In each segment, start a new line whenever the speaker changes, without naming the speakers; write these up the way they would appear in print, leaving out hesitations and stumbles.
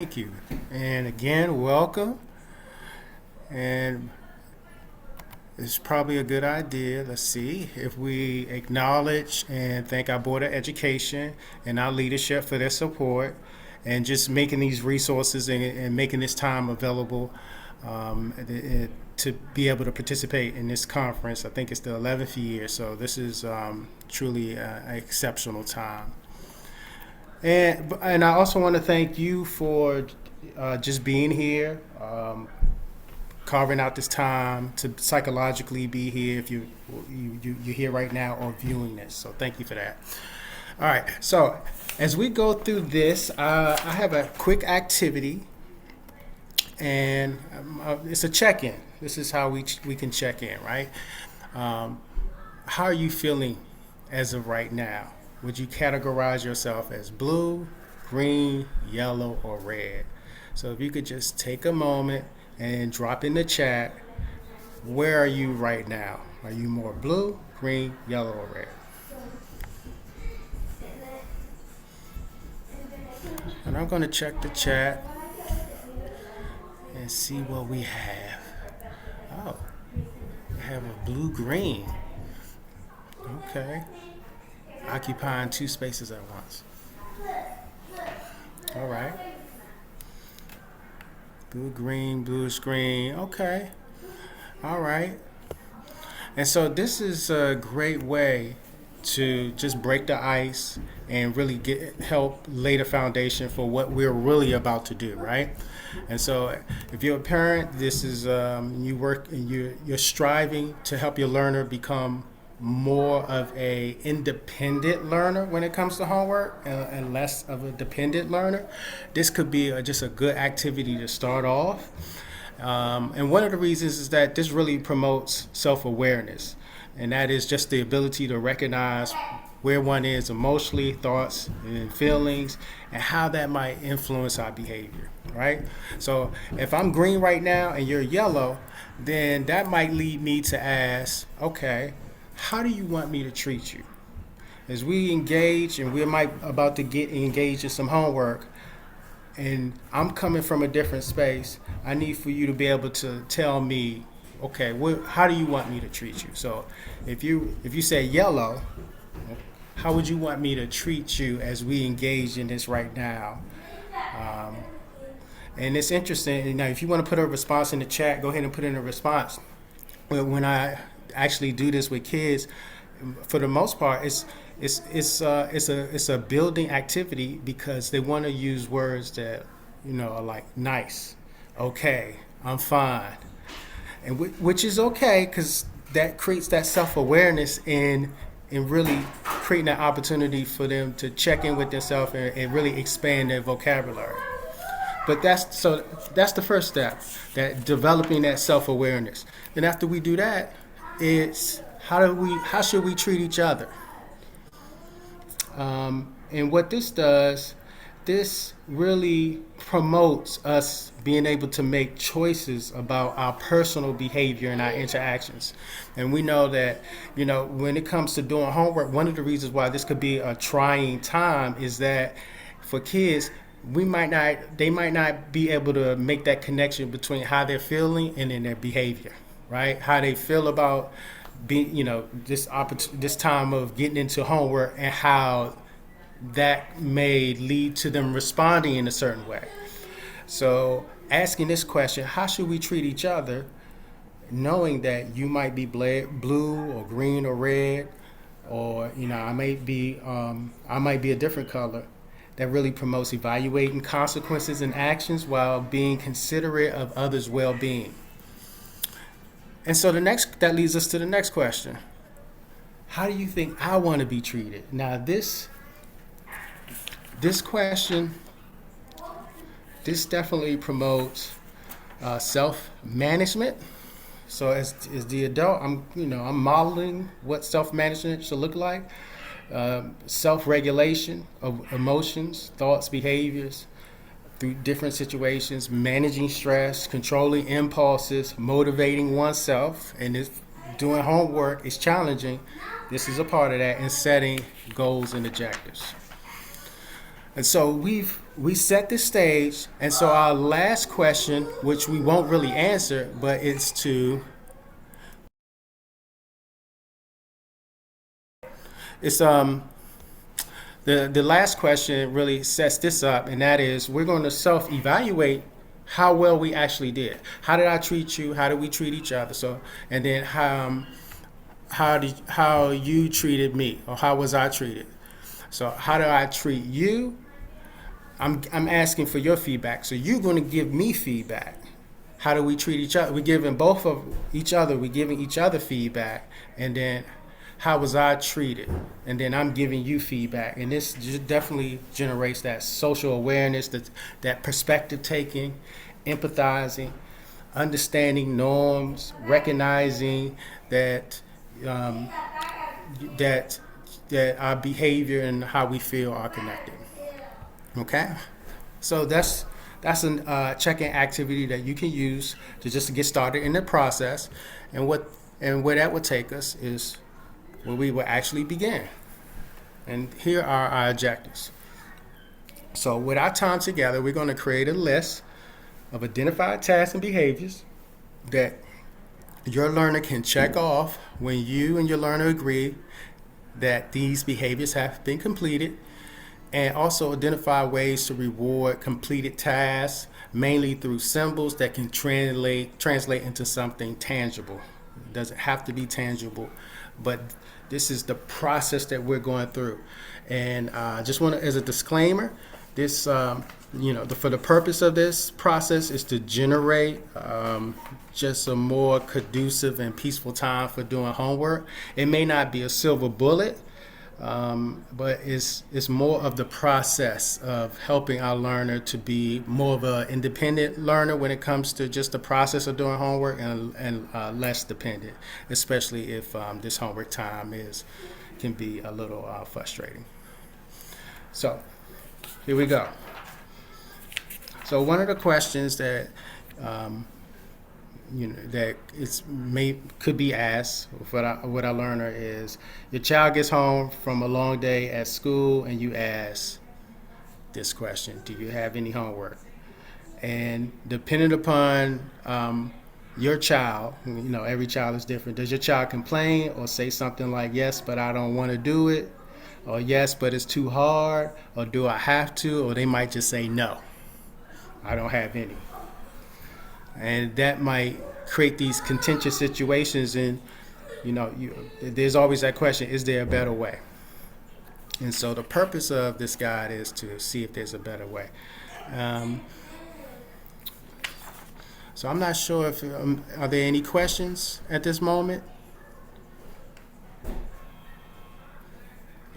Thank you. And again, welcome. And it's probably a good idea. Let's see if we acknowledge and thank our Board of Education and our leadership for their support and just making these resources and making this time available to be able to participate in this conference. I think it's the 11th year, so this is truly an exceptional time. And I also want to thank you for just being here, carving out this time to psychologically be here if you're here right now or viewing this. So thank you for that. All right. So as we go through this, I have a quick activity, and it's a check-in. This is how we can check in, right? How are you feeling as of right now? Would you categorize yourself as blue, green, yellow, or red? So if you could just take a moment and drop in the chat, where are you right now? Are you more blue, green, yellow, or red? And I'm going to check the chat and see what we have. Oh, we have a blue-green. Okay. Occupying two spaces at once. All right. Blue, green, bluish, green. Okay. All right. And so this is a great way to just break the ice and really help lay the foundation for what we're really about to do, right? And so if you're a parent, this is you're striving to help your learner become more of a independent learner when it comes to homework and less of a dependent learner. This could be just a good activity to start off. And one of the reasons is that this really promotes self-awareness, and that is just the ability to recognize where one is emotionally, thoughts and feelings, and how that might influence our behavior, right? So if I'm green right now and you're yellow, then that might lead me to ask, okay, how do you want me to treat you? As we engage, and we might about to get engaged in some homework, and I'm coming from a different space, I need for you to be able to tell me, okay, how do you want me to treat you? So if you say yellow, how would you want me to treat you as we engage in this right now? And it's interesting. Now, if you want to put a response in the chat, go ahead and put in a response. When I actually do this with kids, for the most part, it's a building activity because they want to use words that are like nice, okay, I'm fine, and which is okay because that creates that self-awareness and really creating an opportunity for them to check in with themselves and really expand their vocabulary. But that's the first step, that developing that self-awareness. Then after we do that, it's how should we treat each other? And what this does, this really promotes us being able to make choices about our personal behavior and our interactions. And we know that, when it comes to doing homework, one of the reasons why this could be a trying time is that for kids, they might not be able to make that connection between how they're feeling and in their behavior, right? How they feel about being, this time of getting into homework and how that may lead to them responding in a certain way. So asking this question, how should we treat each other, knowing that you might be blue or green or red, or I might be a different color. That really promotes evaluating consequences and actions while being considerate of others' well-being. And so that leads us to the next question. How do you think I want to be treated? Now this question, this definitely promotes self-management. So as the adult, I'm modeling what self-management should look like. Self-regulation of emotions, thoughts, behaviors through different situations, managing stress, controlling impulses, motivating oneself, and if doing homework is challenging, this is a part of that, and setting goals and objectives. And so we've we set the stage, and so our last question, which we won't really answer, but it's to it's the last question really sets this up, and that is we're going to self-evaluate how well we actually did. How did I treat you? How did we treat each other? So, and then how you treated me, or how was I treated? So, how do I treat you? I'm asking for your feedback. So you're going to give me feedback. How do we treat each other? We're giving both of each other. We're giving each other feedback, and then how was I treated? And then I'm giving you feedback, and this definitely generates that social awareness, that perspective taking, empathizing, understanding norms, recognizing that that our behavior and how we feel are connected. Okay, so that's a check-in activity that you can use to just get started in the process, and where that would take us is where we will actually begin. And here are our objectives. So with our time together, we're going to create a list of identified tasks and behaviors that your learner can check off when you and your learner agree that these behaviors have been completed, and also identify ways to reward completed tasks, mainly through symbols that can translate into something tangible. It doesn't have to be tangible, but this is the process that we're going through. And just want to, as a disclaimer, this, for the purpose of this process is to generate just a more conducive and peaceful time for doing homework. It may not be a silver bullet, but it's more of the process of helping our learner to be more of an independent learner when it comes to just the process of doing homework, and less dependent, especially if this homework time can be a little frustrating. So here we go. So one of the questions that that could be asked with our learner is: your child gets home from a long day at school, and you ask this question: do you have any homework? And depending upon your child, every child is different. Does your child complain or say something like, yes, but I don't want to do it, or yes, but it's too hard, or do I have to? Or they might just say, no, I don't have any. And that might create these contentious situations, and there's always that question: is there a better way? And so the purpose of this guide is to see if there's a better way. So I'm not sure if are there any questions at this moment?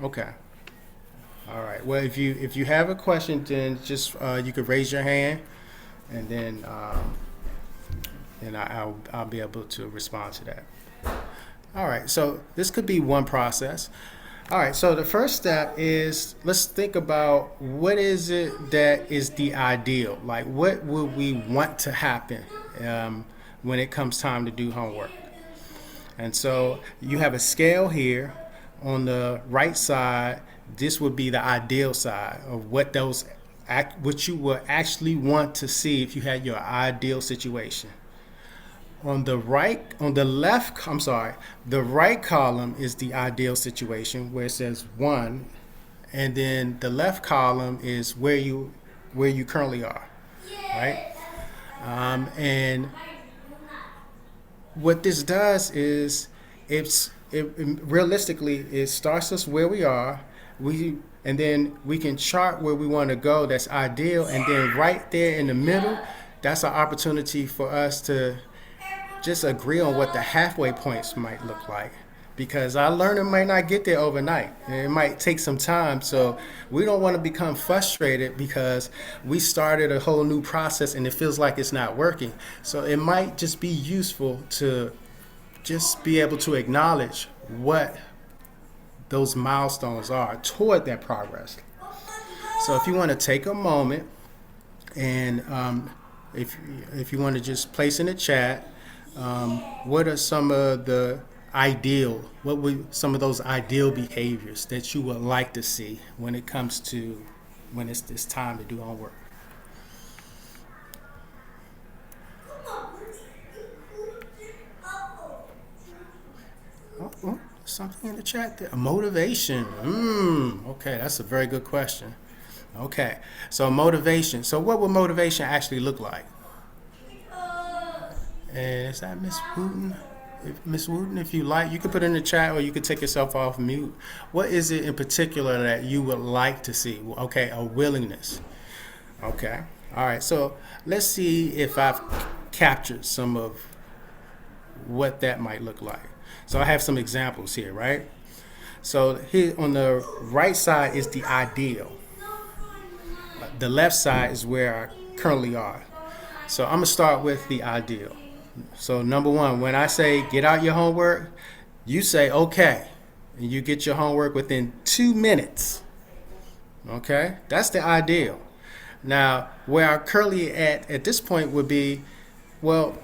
Okay. All right. Well, if you have a question, then just you could raise your hand, and then I'll be able to respond to that. All right, so this could be one process. All right, so the first step is, let's think about what is it that is the ideal. Like, what would we want to happen when it comes time to do homework? And so you have a scale here. On the right side, this would be the ideal side of what you would actually want to see if you had your ideal situation. The right column is the ideal situation, where it says 1, and then the left column is where you currently are, right? And what this does is realistically it starts us where we are, and then we can chart where we want to go. That's ideal, and then right there in the middle, that's an opportunity for us to just agree on what the halfway points might look like, because our learner might not get there overnight. It might take some time, so we don't want to become frustrated because we started a whole new process and it feels like it's not working. So it might just be useful to just be able to acknowledge what those milestones are toward that progress. So if you want to take a moment, and if you want to just place in the chat, what are some of those ideal behaviors that you would like to see when it comes to when it's time to do homework. Oh, something in the chat there. Motivation. Okay, that's a very good question. Okay, so motivation. So what would motivation actually look like? And is that Miss Wooten? Miss Wooten, if you like, you could put it in the chat or you could take yourself off mute. What is it in particular that you would like to see? Okay, a willingness. Okay, all right. So let's see if I've captured some of what that might look like. So I have some examples here, right? So here on the right side is the ideal. The left side is where I currently are. So I'm gonna start with the ideal. So number one, when I say get out your homework, you say okay, and you get your homework within 2 minutes. Okay, that's the ideal. Now, where I'm currently at this point would be, well,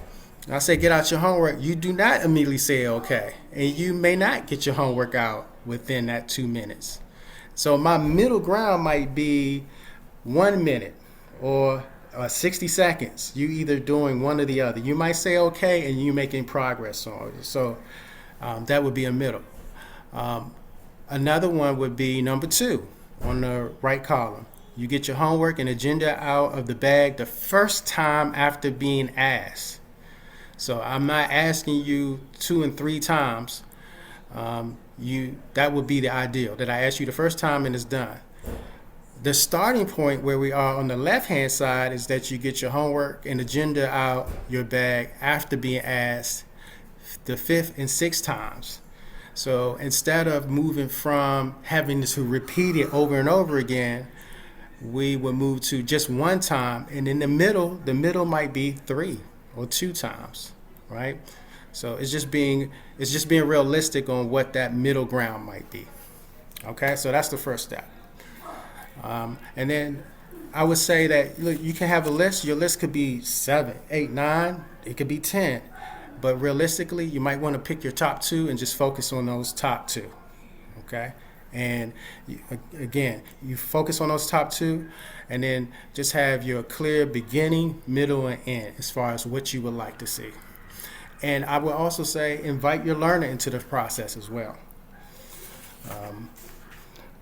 I say get out your homework. You do not immediately say okay, and you may not get your homework out within that 2 minutes. So my middle ground might be 1 minute or 60 seconds. You either doing one or the other. You might say okay, and you making progress on it. So that would be a middle. Another one would be number 2 on the right column. You get your homework and agenda out of the bag the first time after being asked. So I'm not asking you 2 and 3 times. That would be the ideal, that I ask you the first time and it's done. The starting point where we are on the left-hand side is that you get your homework and agenda out your bag after being asked the 5th and 6th times. So instead of moving from having to repeat it over and over again, we will move to just 1 time, and in the middle might be 3 or 2 times, right? So it's just being realistic on what that middle ground might be. Okay, so that's the first step. And then I would say that, look, you can have a list. Your list could be 7, 8, 9. It could be 10. But realistically, you might want to pick your top 2 and just focus on those top 2. Okay? And again, you focus on those top 2, and then just have your clear beginning, middle, and end as far as what you would like to see. And I would also say invite your learner into the process as well.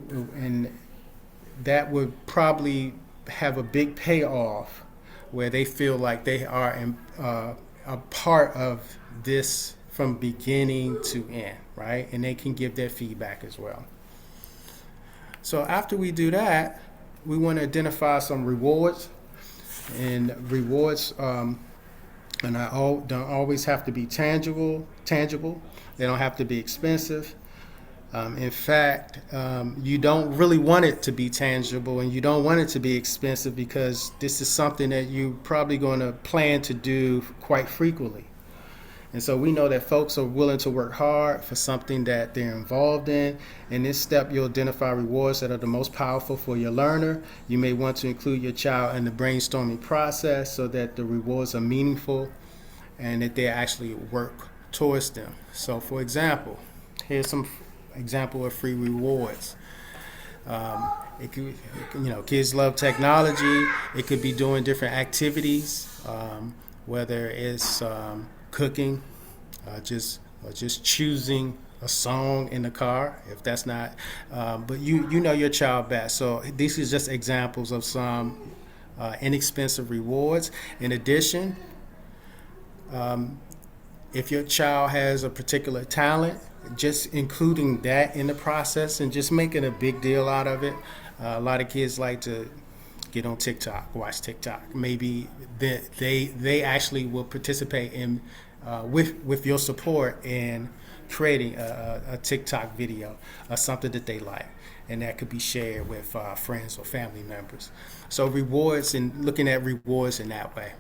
And that would probably have a big payoff where they feel like they are a part of this from beginning to end, right? And they can give their feedback as well. So after we do that, we want to identify some rewards. And rewards, and don't always have to be tangible. They don't have to be expensive. In fact, you don't really want it to be tangible, and you don't want it to be expensive, because this is something that you're probably going to plan to do quite frequently. And so we know that folks are willing to work hard for something that they're involved in. In this step, you'll identify rewards that are the most powerful for your learner. You may want to include your child in the brainstorming process so that the rewards are meaningful and that they actually work towards them. So for example, here's some example of free rewards. It could, kids love technology. It could be doing different activities, whether it's cooking, just choosing a song in the car, if that's not, but you know your child best. So these are just examples of some inexpensive rewards. In addition, if your child has a particular talent, just including that in the process and just making a big deal out of it. A lot of kids like to get on TikTok, watch TikTok. Maybe they actually will participate in with your support in creating a TikTok video or something that they like, and that could be shared with friends or family members. So rewards, and looking at rewards in that way.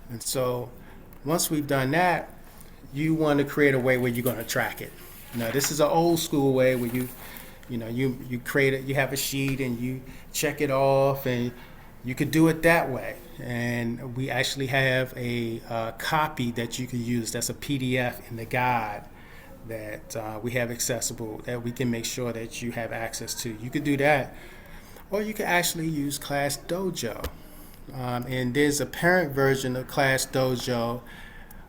And so once we've done that, you want to create a way where you're going to track it. Now, this is an old school way where you create it, you have a sheet and you check it off, and you could do it that way. And we actually have a copy that you can use. That's a PDF in the guide that we have accessible, that we can make sure that you have access to. You could do that. or you can actually use Class Dojo. And there's a parent version of Class Dojo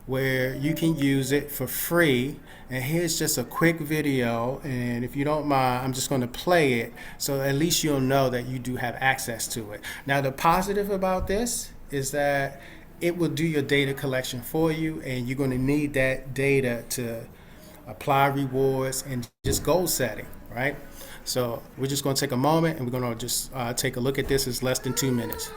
where you can use it for free. And here's just a quick video, and if you don't mind, I'm just going to play it so at least you'll know that you do have access to it. Now, the positive about this is that it will do your data collection for you, and you're going to need that data to apply rewards and just goal setting, right? So we're just going to take a moment and we're going to just take a look at this. It's less than 2 minutes.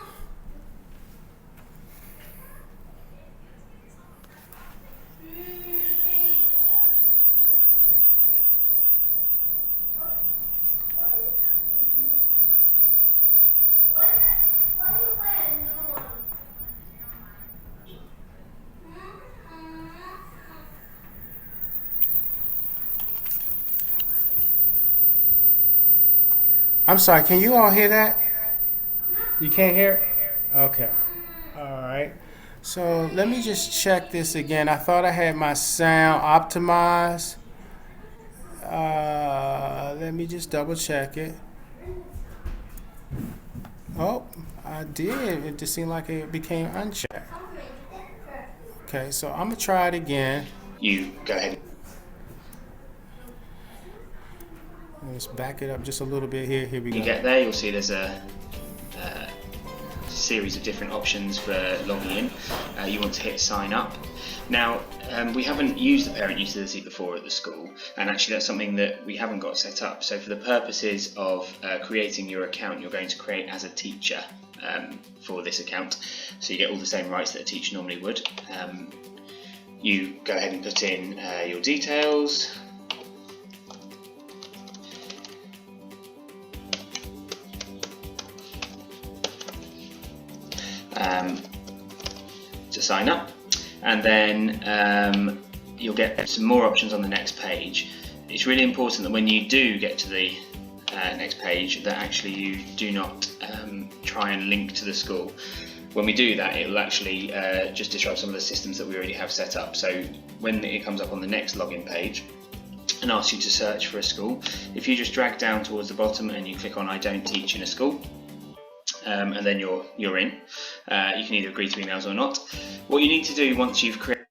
I'm sorry, can you all hear that? You can't hear it? Okay. All right. So let me just check this again. I thought I had my sound optimized. Let me just double check it. Oh, I did. It just seemed like it became unchecked. Okay, so I'm going to try it again.
You go ahead.
Let's back it up just a little bit here. Here we go.
You get there, you'll see there's a series of different options for logging in. You want to hit sign up. Now, we haven't used the parent utility before at the school, and actually that's something that we haven't got set up. So for the purposes of creating your account, you're going to create as a teacher for this account. So you get all the same rights that a teacher normally would. You go ahead and put in your details. To sign up, and then you'll get some more options on the next page. It's really important that when you do get to the next page that actually you do not try and link to the school. When we do that, it will actually just disrupt some of the systems that we already have set up. So when it comes up on the next login page and asks you to search for a school, if you just drag down towards the bottom and you click on I don't teach in a school, and then you're in. You can either agree to emails or not. What you need to do once you've created...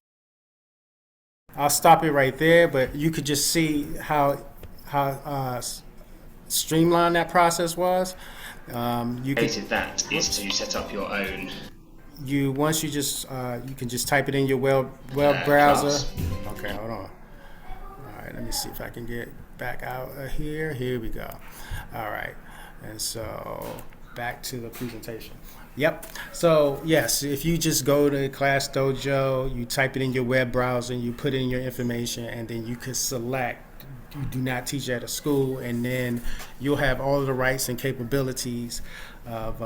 I'll stop it right there, but you could just see how streamlined that process was. You
created that is to set up your own...
Once you just you can just type it in your web browser.
Class.
Okay, hold on. All right, let me see if I can get back out of here. Here we go. All right, and so back to the presentation. Yep. So yes, if you just go to Class Dojo, you type it in your web browser, you put in your information, and then you can select you do not teach at a school, and then you'll have all of the rights and capabilities of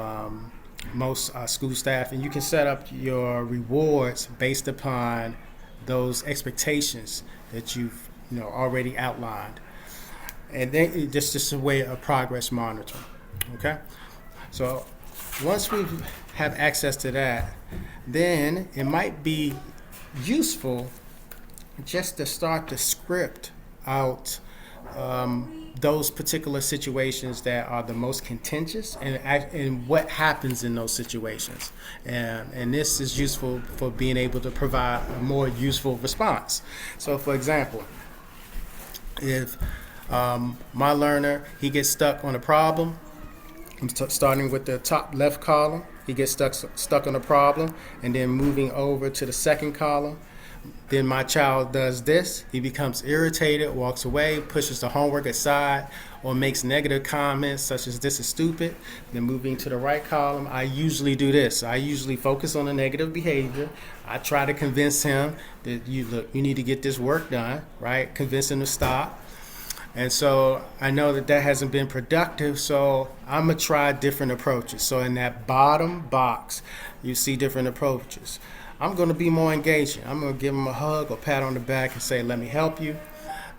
most school staff, and you can set up your rewards based upon those expectations that you've already outlined, and then it's just a way of progress monitoring. Okay. So once we have access to that, then it might be useful just to start to script out those particular situations that are the most contentious and what happens in those situations. And this is useful for being able to provide a more useful response. So for example, if my learner, he gets stuck on a problem, I'm starting with the top left column. He gets stuck on a problem, and then moving over to the second column. Then my child does this. He becomes irritated, walks away, pushes the homework aside, or makes negative comments such as "this is stupid." Then moving to the right column, I usually do this. I usually focus on the negative behavior. I try to convince him that you need to get this work done, right? Convince him to stop. And so I know that hasn't been productive, so I'm going to try different approaches. So in that bottom box, you see different approaches. I'm going to be more engaging. I'm going to give him a hug or pat on the back and say, "Let me help you."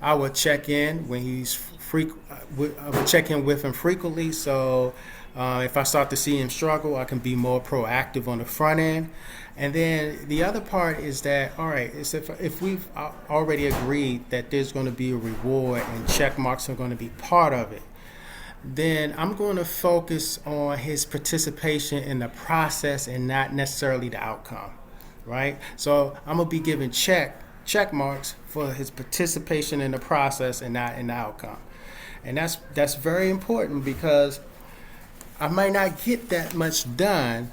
I will check in when he's I will check in with him frequently. So if I start to see him struggle, I can be more proactive on the front end. And then the other part is that, all right, is if we've already agreed that there's going to be a reward and check marks are going to be part of it, then I'm going to focus on his participation in the process and not necessarily the outcome, right? So I'm gonna be giving check marks for his participation in the process and not in the outcome, and that's very important because I might not get that much done,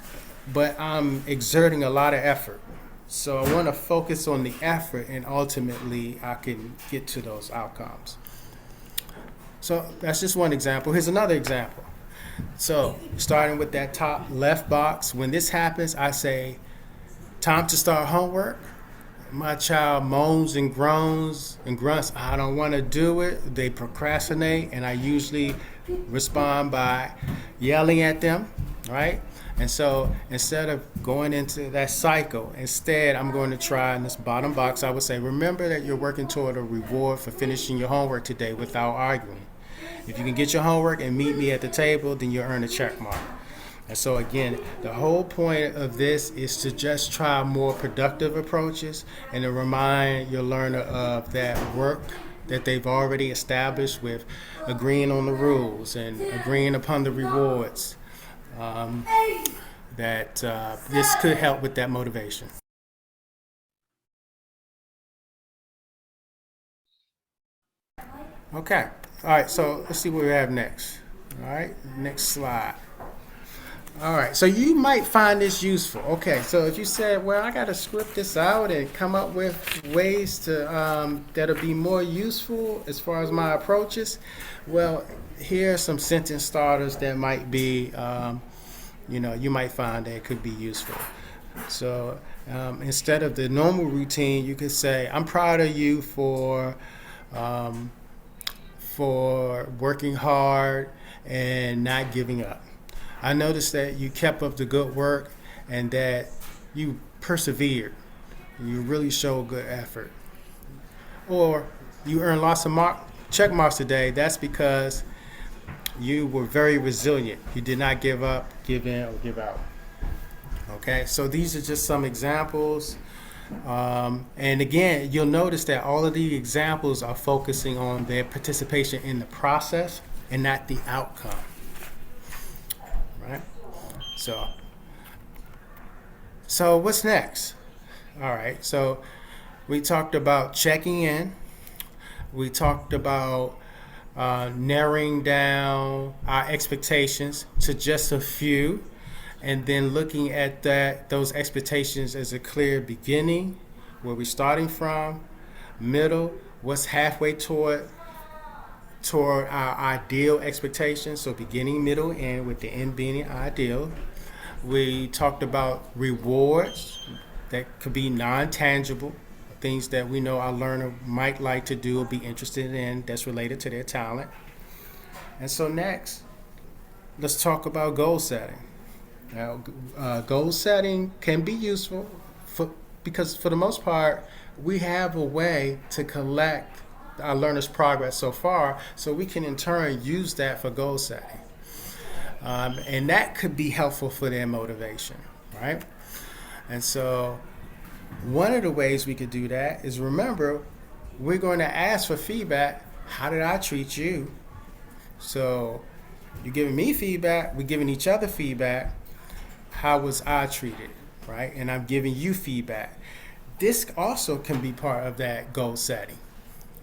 but I'm exerting a lot of effort. So I want to focus on the effort, and ultimately I can get to those outcomes. So that's just one example. Here's another example. So starting with that top left box, when this happens, I say, time to start homework. My child moans and groans and grunts, I don't want to do it. They procrastinate, and I usually respond by yelling at them, right? And so instead of going into that cycle, instead I'm going to try in this bottom box, I would say, remember that you're working toward a reward for finishing your homework today without arguing. If you can get your homework and meet me at the table, then you'll earn a check mark. And so again, the whole point of this is to just try more productive approaches and to remind your learner of that work that they've already established with agreeing on the rules and agreeing upon the rewards. That this could help with that motivation. Okay. All right. So let's see what we have next. All right. Next slide. All right. So you might find this useful. Okay. So if you said, well, I got to script this out and come up with ways to that'll be more useful as far as my approaches. Well, here are some sentence starters that might be, you might find that it could be useful. So instead of the normal routine, you could say, I'm proud of you for working hard and not giving up. I noticed that you kept up the good work and that you persevered. You really showed good effort. Or you earned lots of check marks today. That's because you were very resilient. You did not give up, give in, or give out. Okay, so these are just some examples. And again, you'll notice that all of the examples are focusing on their participation in the process and not the outcome. Right? So what's next? All right, so we talked about checking in. We talked about narrowing down our expectations to just a few, and then looking at those expectations as a clear beginning, where we're starting from, middle, what's halfway toward our ideal expectations, so beginning, middle, end, with the end being ideal. We talked about rewards that could be non-tangible, things that we know our learner might like to do or be interested in that's related to their talent. And so next, let's talk about goal setting. Now, goal setting can be useful because for the most part, we have a way to collect our learners' progress so far, so we can in turn use that for goal setting. And that could be helpful for their motivation, right? And so one of the ways we could do that is, remember, we're going to ask for feedback. How did I treat you? So you're giving me feedback, we're giving each other feedback. How was I treated, right? And I'm giving you feedback. This also can be part of that goal setting.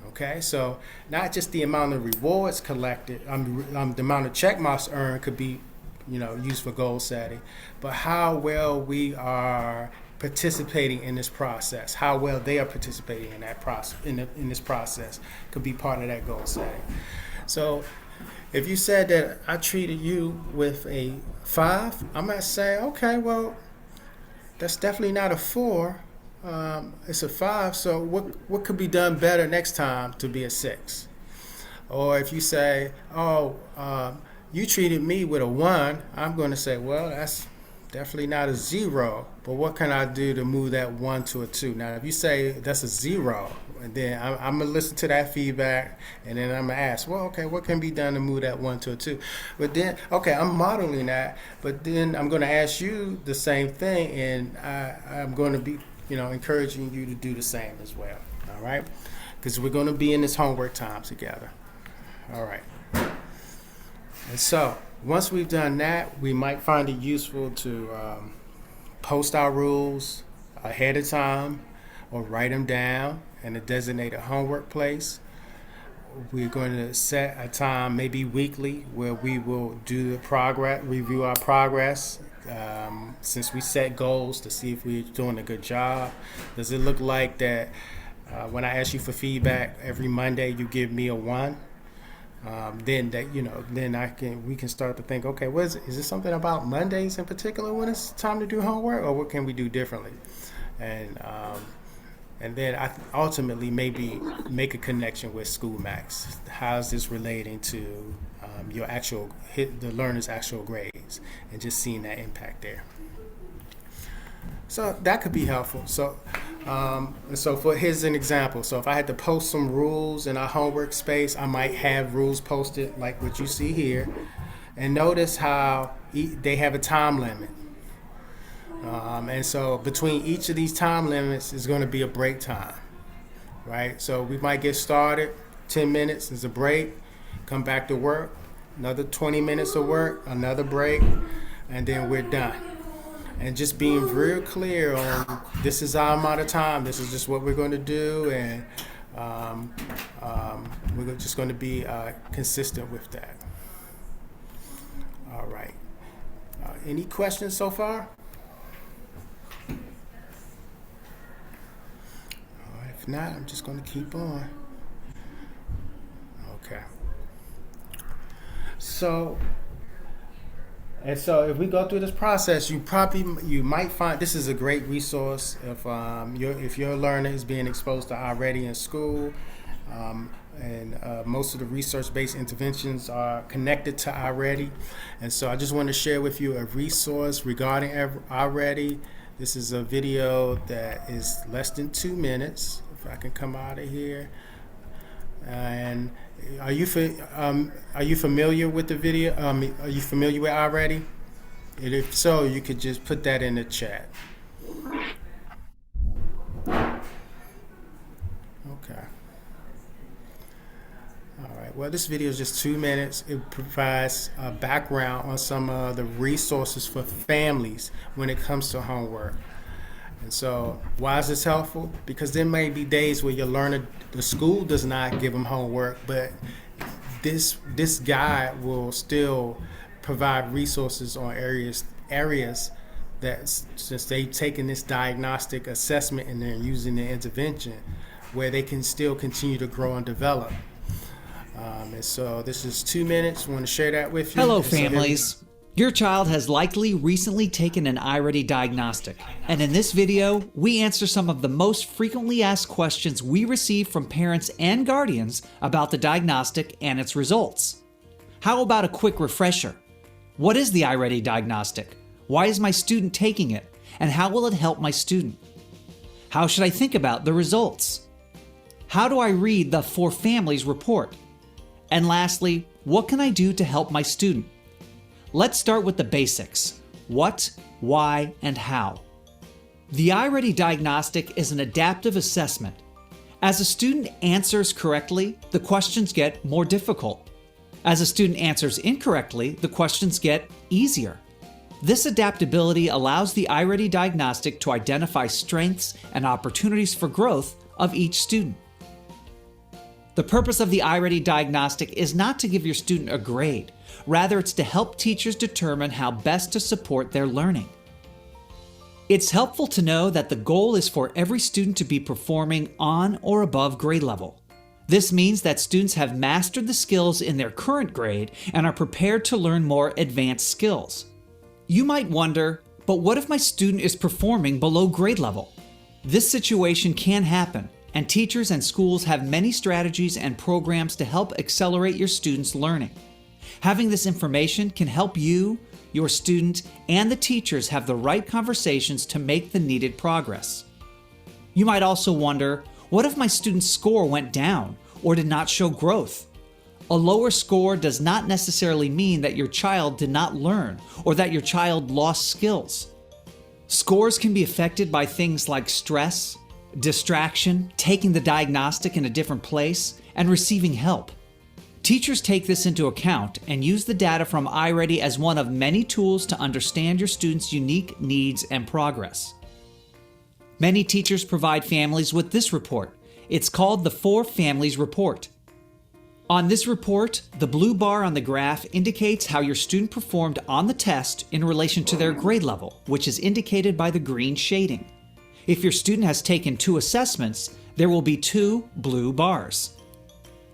Okay, so not just the amount of rewards collected, the amount of check marks earned could be, used for goal setting, but how well we are participating in this process, how well they are participating in that process, in this process, could be part of that goal setting. So if you said that I treated you with a 5, I might say, okay, well, that's definitely not a 4. It's a 5. So what could be done better next time to be a 6? Or if you say, you treated me with a 1, I'm going to say, well, that's definitely not a 0. But what can I do to move that 1 to a 2? Now, if you say that's a 0, and then I'm going to listen to that feedback, and then I'm going to ask, well, okay, what can be done to move that 1 to a 2? But then, okay, I'm modeling that, but then I'm going to ask you the same thing, and I'm going to be, encouraging you to do the same as well, all right? Because we're going to be in this homework time together. All right. And so once we've done that, we might find it useful to post our rules ahead of time or write them down in a designated homework place. We're going to set a time, maybe weekly, where we will do the progress, review our progress. Since we set goals to see if we're doing a good job, does it look like that when I ask you for feedback every Monday, you give me a 1? Then that then we can start to think, okay, is it something about Mondays in particular when it's time to do homework, or what can we do differently? And then ultimately maybe make a connection with School Max. How's this relating to the learner's actual grades, and just seeing that impact there. So that could be helpful. So here's an example. So if I had to post some rules in our homework space, I might have rules posted like what you see here, and notice how they have a time limit. And so between each of these time limits is going to be a break time, right? So we might get started, 10 minutes is a break, come back to work, another 20 minutes of work, another break, and then we're done. And just being real clear on this is our amount of time, this is just what we're going to do, and we're just going to be consistent with that. All right. Any questions so far? If not, I'm just going to keep on. Okay. So if we go through this process, you might find this is a great resource if your learner is being exposed to iReady in school, and most of the research-based interventions are connected to iReady. And so I just want to share with you a resource regarding iReady. This is a video that is less than 2 minutes. If I can come out of here. And are you familiar with the video? Are you familiar with iReady? And if so, you could just put that in the chat. Okay. All right. Well, this video is just 2 minutes. It provides a background on some of the resources for families when it comes to homework. And so why is this helpful? Because there may be days where your learner, the school does not give them homework, but this guide will still provide resources on areas that, since they've taken this diagnostic assessment and they're using the intervention, where they can still continue to grow and develop. And so this is 2 minutes. I want to share that with you.
Hello, families. Your child has likely recently taken an iReady diagnostic, and in this video, we answer some of the most frequently asked questions we receive from parents and guardians about the diagnostic and its results. How about a quick refresher? What is the iReady diagnostic? Why is my student taking it? And how will it help my student? How should I think about the results? How do I read the For Families report? And lastly, what can I do to help my student? Let's start with the basics. What, why, and how. The iReady diagnostic is an adaptive assessment. As a student answers correctly, the questions get more difficult. As a student answers incorrectly, the questions get easier. This adaptability allows the iReady diagnostic to identify strengths and opportunities for growth of each student. The purpose of the iReady diagnostic is not to give your student a grade. Rather, it's to help teachers determine how best to support their learning. It's helpful to know that the goal is for every student to be performing on or above grade level. This means that students have mastered the skills in their current grade and are prepared to learn more advanced skills. You might wonder, but what if my student is performing below grade level? This situation can happen, and teachers and schools have many strategies and programs to help accelerate your students' learning. Having this information can help you, your student, and the teachers have the right conversations to make the needed progress. You might also wonder, what if my student's score went down or did not show growth? A lower score does not necessarily mean that your child did not learn or that your child lost skills. Scores can be affected by things like stress, distraction, taking the diagnostic in a different place, and receiving help. Teachers take this into account and use the data from iReady as one of many tools to understand your students' unique needs and progress. Many teachers provide families with this report. It's called the 4 Families Report. On this report, the blue bar on the graph indicates how your student performed on the test in relation to their grade level, which is indicated by the green shading. If your student has taken 2 assessments, there will be 2 blue bars.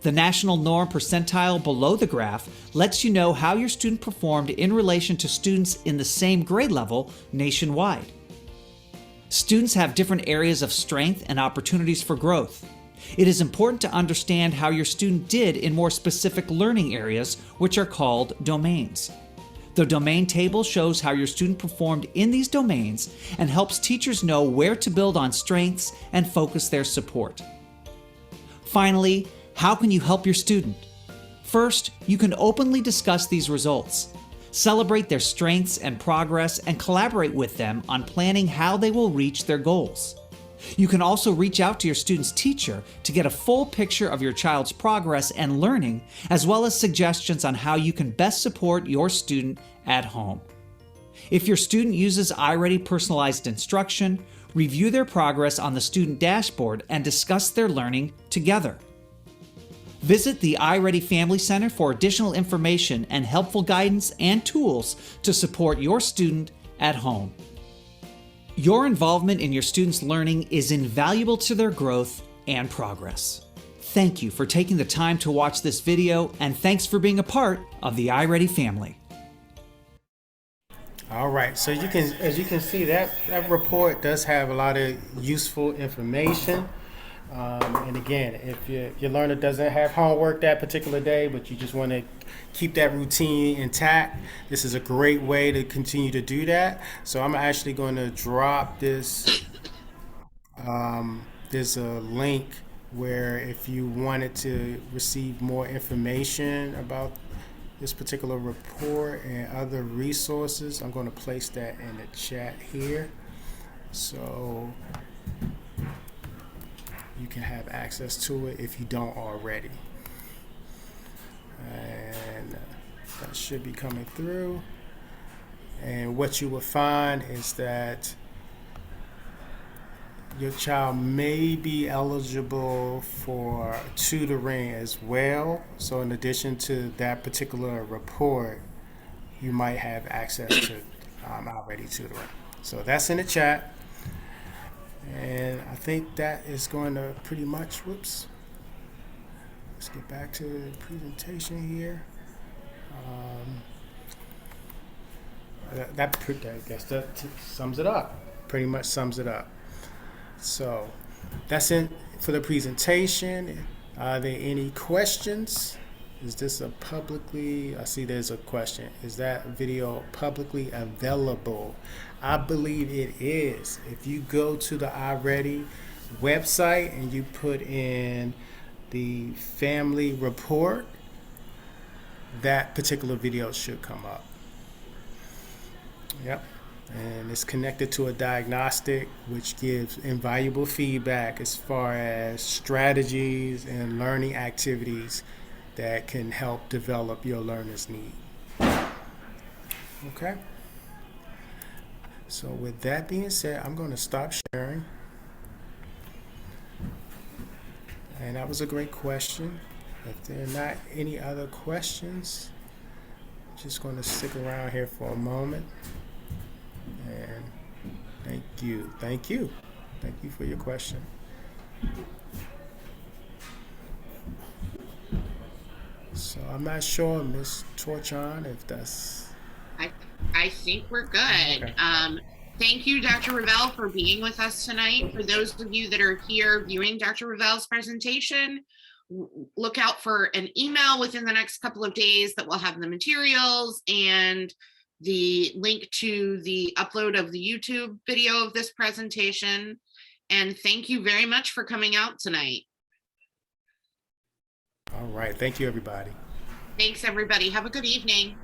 The national norm percentile below the graph lets you know how your student performed in relation to students in the same grade level nationwide. Students have different areas of strength and opportunities for growth. It is important to understand how your student did in more specific learning areas, which are called domains. The domain table shows how your student performed in these domains and helps teachers know where to build on strengths and focus their support. Finally, how can you help your student? First, you can openly discuss these results. Celebrate their strengths and progress and collaborate with them on planning how they will reach their goals. You can also reach out to your student's teacher to get a full picture of your child's progress and learning, as well as suggestions on how you can best support your student at home. If your student uses iReady personalized instruction, review their progress on the student dashboard and discuss their learning together. Visit the iReady Family Center for additional information and helpful guidance and tools to support your student at home. Your involvement in your students' learning is invaluable to their growth and progress. Thank you for taking the time to watch this video, and thanks for being a part of the iReady family.
All right, so as you can see, that report does have a lot of useful information. And again, if your learner doesn't have homework that particular day, but you just want to keep that routine intact, this is a great way to continue to do that. So I'm actually going to drop this. There's a link where if you wanted to receive more information about this particular report and other resources, I'm going to place that in the chat here. So you can have access to it if you don't already. And that should be coming through. And what you will find is that your child may be eligible for tutoring as well. So in addition to that particular report, you might have access to iReady tutoring. So that's in the chat. And I think that is going to pretty much, whoops. Let's get back to the presentation here. I guess that sums it up. Pretty much sums it up. So that's it for the presentation. Are there any questions? Is this a publicly, I see there's a question. Is that video publicly available? I believe it is. If you go to the iReady website and you put in the family report, that particular video should come up. Yep. And it's connected to a diagnostic, which gives invaluable feedback as far as strategies and learning activities that can help develop your learner's need. Okay. So with that being said, I'm going to stop sharing. And that was a great question. If there are not any other questions, I'm just going to stick around here for a moment. And thank you. Thank you for your question. So I'm not sure, Ms. Torchon, if that's...
I think we're good.
Okay.
Thank you, Dr. Revell, for being with us tonight. For those of you that are here viewing Dr. Revell's presentation, look out for an email within the next couple of days that will have the materials and the link to the upload of the YouTube video of this presentation. And thank you very much for coming out tonight.
All right. Thank you, everybody.
Thanks, everybody. Have a good evening.